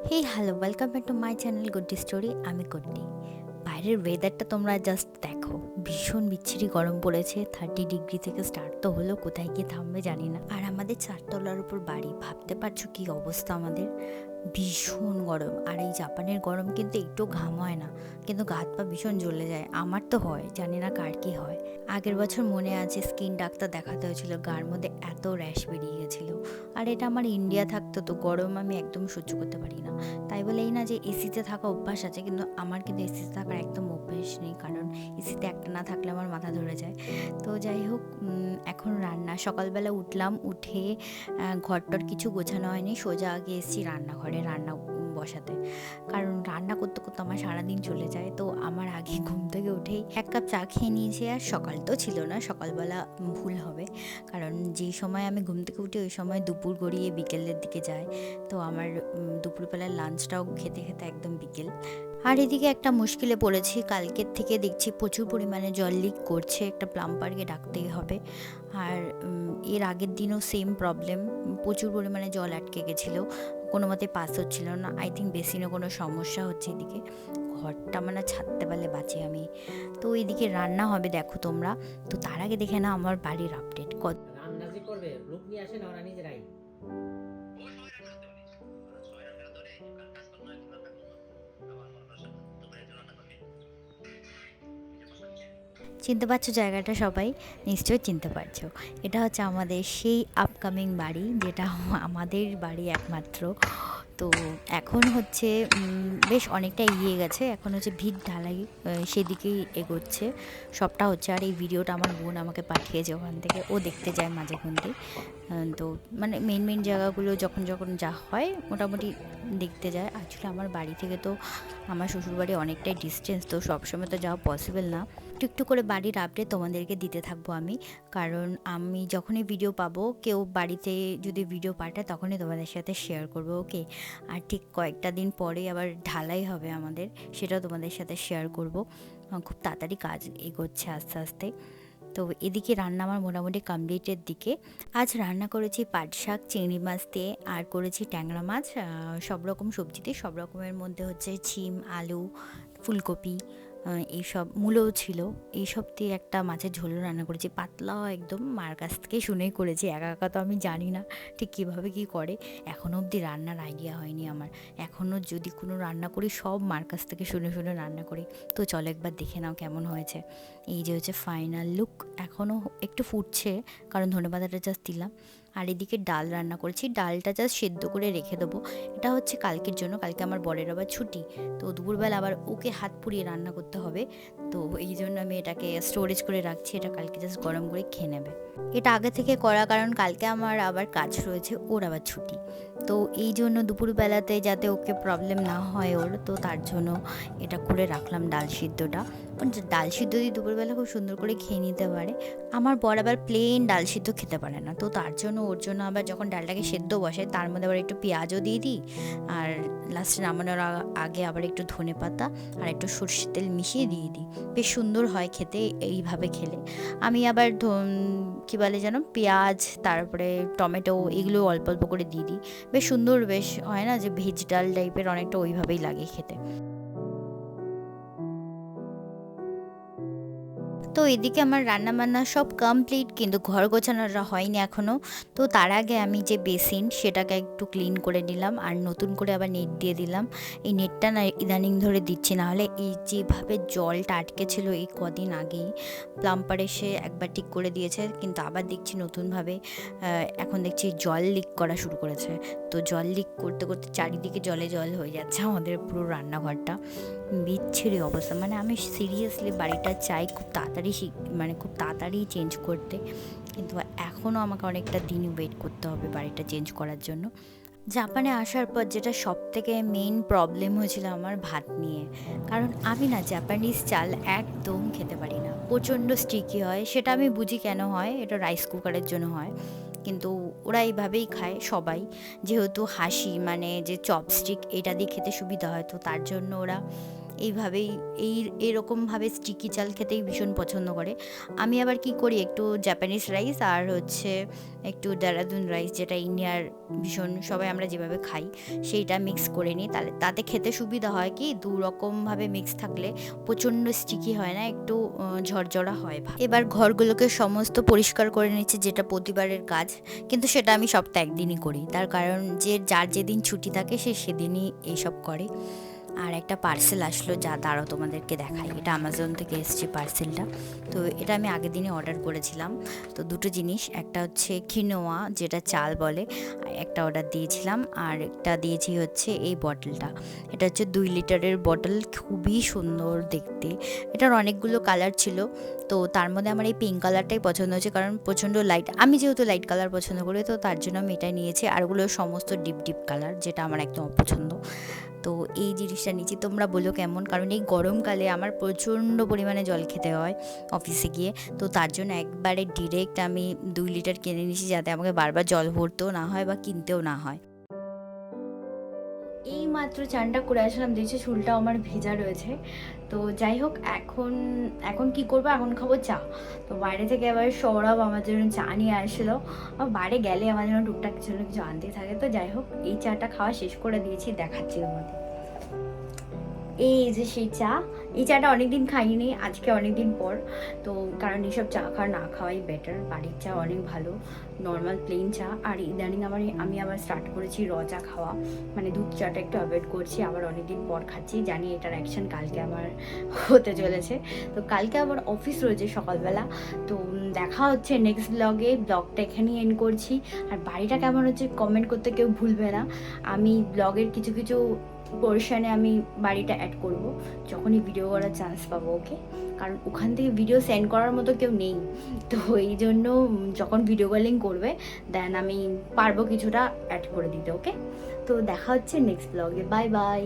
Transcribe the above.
Hey hello, welcome back to my channel Guddi story. আমি গুড্ডি। বাইরের ওয়েদারটা তোমরা জাস্ট দেখো, ভীষণ বিচ্ছিরি গরম পড়েছে। 30 ডিগ্রি থেকে স্টার্ট তো হলো, কোথায় গিয়ে থামবে জানি না। আর আমাদের চারতলার উপর বাড়ি, ভাবতে পারছো কি অবস্থা আমাদের। ভীষণ গরম। আর এই জাপানের গরম কিন্তু একটু ঘাম হয় না, কিন্তু গা হাত পা ভীষণ জ্বলে যায়। আমার তো হয়, জানি না কার কি হয়। আগের বছর মনে আছে স্কিন ডাক্তার দেখাতে হয়েছিল, গার মধ্যে এত র্যাশ বেরিয়ে গেছিলো। আর এটা আমার ইন্ডিয়া থাকতো তো গরম আমি একদম সহ্য করতে পারি না। তাই বলে এই না যে এসিতে থাকা অভ্যাস আছে, কিন্তু আমার কিন্তু এসিতে থাকার একদম অভ্যাস নেই, কারণ এসিতে একটা না থাকলে আমার মাথা ধরে যায়। তো যাই হোক, এখন রান্না। সকালবেলা উঠলাম, উঠে ঘরটর কিছু গোছানো হয়নি, সোজা আগে এসেছি রান্নাঘরে রান্না বসাতে। কারণ রান্না করতে করতে আমার সারাদিন চলে যায়। তো আমার আগে ঘুম থেকে উঠেই 1 কাপ চা খেয়ে নিয়েছি। আর সকাল তো ছিল না, সকালবেলা ভুল হবে, কারণ যে সময় আমি ঘুম থেকে উঠি ওই সময় দুপুর গড়িয়ে বিকেলের দিকে যায়। তো আমার দুপুরবেলার লাঞ্চটাও খেতে খেতে একদম বিকেল। আর এদিকে একটা মুশকিলে পড়েছি, কালকের থেকে দেখছি প্রচুর পরিমাণে জল লিক করছে, একটা প্লাম্বারকে ডাকতেই হবে। আর এর আগের দিনও সেম প্রবলেম, প্রচুর পরিমাণে জল আটকে গেছিলো, কোনো মতে পাস হচ্ছিল না। আই থিঙ্ক বেসিনও কোনো সমস্যা হচ্ছে এদিকে। ঘরটা মানে ছাড়তে পারলে বাঁচি আমি। তো এইদিকে রান্না হবে দেখো তোমরা। তো তার আগে দেখে না আমার বাড়ির আপডেট কত। রান্না যে করবে লোক নিয়ে আসে না ওরা নিজেরাই। চিনতে পারছো জায়গাটা সবাই? নিশ্চয়ই চিনতে পারছো। এটা হচ্ছে আমাদের সেই আপকামিং বাড়ি, যেটা আমাদের বাড়ি একমাত্র। তো এখন হচ্ছে বেশ অনেকটা এগিয়ে গেছে, এখন হচ্ছে ভিত ঢালাই সেদিকেই এগোচ্ছে, সবটা হচ্ছে। আর এই ভিডিওটা আমার বোন আমাকে পাঠিয়েছে ওখান থেকে, ও দেখতে যায় মাঝে মধ্যেই। তো মানে মেন মেন জায়গাগুলো যখন যখন যা হয় মোটামুটি দেখতে যায়। অ্যাকচুয়ালি আমার বাড়ি থেকে তো আমার শ্বশুরবাড়ি অনেকটাই ডিস্টেন্স, তো সবসময় তো যাওয়া পসিবল না। একটু একটু করে বাড়ির আপডেট তোমাদেরকে দিতে থাকবো আমি, কারণ আমি যখনই ভিডিও পাবো, কেউ বাড়িতে যদি ভিডিও পাঠায় তখনই তোমাদের সাথে শেয়ার করবো, ওকে? আর ঠিক কয়েকটা দিন পরে আবার ঢালাই হবে আমাদের, সেটাও তোমাদের সাথে শেয়ার করব। খুব তাড়াতাড়ি কাজ এগোচ্ছে আস্তে আস্তে। তো এদিকে রান্না আমার মোটামুটি কমপ্লিটের দিকে। আজ রান্না করেছি পাট শাক চিংড়ি মাছ দিয়ে, আর করেছি ট্যাংরা মাছ, সব রকম সবজি দিয়ে। সব রকমের মধ্যে হচ্ছে শিম, আলু, ফুলকপি, এইসব মূলও ছিল। এইসব দিয়ে একটা মাছের ঝোল রান্না করেছি, পাতলা একদম। মার কাছ থেকে শুনেই করেছি, একা একা তো আমি জানি না ঠিক কীভাবে কী করে। এখনও অবধি রান্নার আইডিয়া হয়নি আমার। এখনও যদি কোনো রান্না করি সব মার কাছ থেকে শুনে শুনে রান্না করি। তো চলো একবার দেখে নাও কেমন হয়েছে। এই যে হচ্ছে ফাইনাল লুক। এখনও একটু ফুটছে, কারণ ধনেপাতাটা জাস্ট দিলাম। আর এদিকে ডাল রান্না করেছি, ডালটা জাস্ট সেদ্ধ করে রেখে দেবো। এটা হচ্ছে কালকের জন্য, কালকে আমার বরের আবার ছুটি। তো দুপুরবেলা আবার ওকে হাত পুড়িয়ে রান্না করতে হবে। তো এই জন্য আমি এটাকে স্টোরেজ করে রাখছি, এটা কালকে জাস্ট গরম করে খেয়ে নেবে। এটা আগে থেকে করা, কারণ কালকে আমার আবার কাজ রয়েছে, ওর আবার ছুটি। তো এই জন্য দুপুরবেলাতে যাতে ওকে প্রবলেম না হয় ওর, তো তার জন্য এটা করে রাখলাম ডাল সিদ্ধটা। ডাল সিদ্ধ দিয়ে দুপুরবেলা খুব সুন্দর করে খেয়ে নিতে পারে। আমার বর আবার প্লেন ডাল সিদ্ধ খেতে পারে না, তো তার জন্য ওর জন্য আবার যখন ডালটাকে সেদ্ধ বসে তার মধ্যে আবার একটু পেঁয়াজও দিয়ে দিই। আর লাস্টে নামানোর আগে আবার একটু ধনে পাতা আর একটু সর্ষের তেল মিশিয়ে দিয়ে দিই। বেশ সুন্দর হয় খেতে এইভাবে খেলে। আমি আবার কী বলে যেন, পেঁয়াজ, তারপরে টমেটো, এগুলো অল্প অল্প করে দিয়ে দিই। বেশ সুন্দর, বেশ হয় না যে ভেজ ডাল টাইপের, অনেকটা ওইভাবেই লাগে খেতে। তো এদিকে আমার রান্নাবান্না সব কমপ্লিট, কিন্তু ঘর গোছানোটা হয়নি এখনও। তো তার আগে আমি যে বেসিন সেটাকে একটু ক্লিন করে নিলাম, আর নতুন করে আবার নেট দিয়ে দিলাম। এই নেটটা না ইদানিং ধরে দিচ্ছি, নাহলে এই যেভাবে জলটা আটকে ছিল এই কদিন আগেই প্লাম্বার এসে একবার ঠিক করে দিয়েছে, কিন্তু আবার দেখছি নতুনভাবে এখন দেখছি জল লিক করা শুরু করেছে। তো জল লিক করতে করতে চারিদিকে জলে জল হয়ে যাচ্ছে আমাদের পুরো রান্নাঘরটা। বিচ্ছিরি অবস্থা, মানে আমি সিরিয়াসলি বাড়িটা চাই খুব তাড়াতাড়ি মানে খুব তাড়াতাড়ি চেঞ্জ করতে, কিন্তু এখনও আমাকে অনেকটা দিন ওয়েট করতে হবে বাড়িটা চেঞ্জ করার জন্য। জাপানে আসার পর যেটা সব থেকে মেইন প্রবলেম হয়েছিল আমার, ভাত নিয়ে। কারণ আমি না জাপানিজ চাল একদম খেতে পারি না, প্রচণ্ড স্টিকি হয়। সেটা আমি বুঝি কেন হয়, এটা রাইস কুকারের জন্য হয়, কিন্তু ওরা এইভাবেই খায় সবাই। যেহেতু হাসি মানে যে চপস্টিক এটা দিয়ে খেতে সুবিধা হয়, তো তার জন্য ওরা এইভাবেই এরকমভাবে স্টিকি চাল খেতেই ভীষণ পছন্দ করে। আমি আবার কি করি, একটু জাপানিজ রাইস আর হচ্ছে একটু দেরাদুন রাইস, যেটা ইন্ডিয়ার ভীষণ সবাই আমরা যেভাবে খাই সেইটা মিক্স করে নিই। তাহলে তাতে খেতে সুবিধা হয় কি, দু রকমভাবে মিক্স থাকলে প্রচণ্ড স্টিকি হয় না, একটু ঝরঝরা হয়। এবার ঘরগুলোকে সমস্ত পরিষ্কার করে নিচ্ছি, যেটা প্রতিবারের কাজ, কিন্তু সেটা আমি সপ্তাহে একদিনই করি। তার কারণ যে যার যেদিন ছুটি থাকে সে সেদিনই এইসব করে। আর একটা পার্সেল আসলো, যা দাঁড়াও তোমাদেরকে দেখাই। এটা অ্যামাজন থেকে এসছে পার্সেলটা। তো এটা আমি আগের দিনই অর্ডার করেছিলাম। তো দুটো জিনিস, একটা হচ্ছে কিনোয়া, যেটা চাল বলে, একটা অর্ডার দিয়েছিলাম, আর একটা দিয়েছি হচ্ছে এই বটলটা। এটা হচ্ছে 2 লিটারের বটল, খুবই সুন্দর দেখতে। এটার অনেকগুলো কালার ছিল, তো তার মধ্যে আমার এই পিঙ্ক কালারটাই পছন্দ হয়েছে, কারণ প্রচণ্ড লাইট, আমি যেহেতু লাইট কালার পছন্দ করি, তো তার জন্য আমি এটা নিয়েছি। আরগুলো সমস্ত ডিপ ডিপ কালার, যেটা আমার একদম অপছন্দ। তো এই জিনিসটা নিচ্ছি, তোমরা বলো কেমন, কারণ এই গরমকালে আমার প্রচণ্ড পরিমাণে জল খেতে হয় অফিসে গিয়ে। তো তার জন্য একবারে ডিরেক্ট আমি 2 লিটার কিনে নিয়েছি, যাতে আমাকে বারবার জল ভরতেও না হয় বা কিনতেও না হয়। এই মাত্র চানটা করে আসলাম, দেখছি চুলটা আমার ভেজা রয়েছে। তো যাই হোক, এখন এখন কি করবো, এখন খাবো চা। তো বাইরে থেকে আবার সৌরভ আমার জন্য চা নিয়ে আসলো। বাইরে গেলে আমার জন্য টুকটাক কিছু না কিছু আনতেই থাকে। তো যাই হোক, এই চাটা খাওয়া শেষ করে দিয়েছি, দেখাচ্ছি তোমাদের। এই যে সেই চা, এই চাটা অনেকদিন খাইনি, আজকে অনেকদিন পর। তো কারণ এইসব চা খাওয়া না খাওয়াই বেটার, বাড়ির চা অনেক ভালো, নর্মাল প্লেন চা। আর ইদানিং আমি আবার স্টার্ট করেছি র চা খাওয়া, মানে দুধ চাটা একটু অ্যাভয়েড করছি, আবার অনেকদিন পর খাচ্ছি। জানি এটার অ্যাকশন কালকে আমার হতে চলেছে। তো কালকে আবার অফিস রয়েছে সকালবেলা। তো দেখা হচ্ছে নেক্সট ব্লগে। ব্লগটা এখানেই এন্ড করছি। আর বাড়িটা কেমন হচ্ছে কমেন্ট করতে কেউ ভুলবে না। আমি ব্লগের কিছু কিছু পোর্শনে আমি বাড়িটা অ্যাড করব যখনই ভিডিও করার চান্স পাবো, ওকে? কারণ ওখান থেকে ভিডিও সেন্ড করার মতো কেউ নেই, তো এই জন্য যখন ভিডিও কলিং করবে দেন আমি পারবো কিছুটা অ্যাড করে দিতে, ওকে? তো দেখা হচ্ছে নেক্সট ব্লগে, বাই বাই।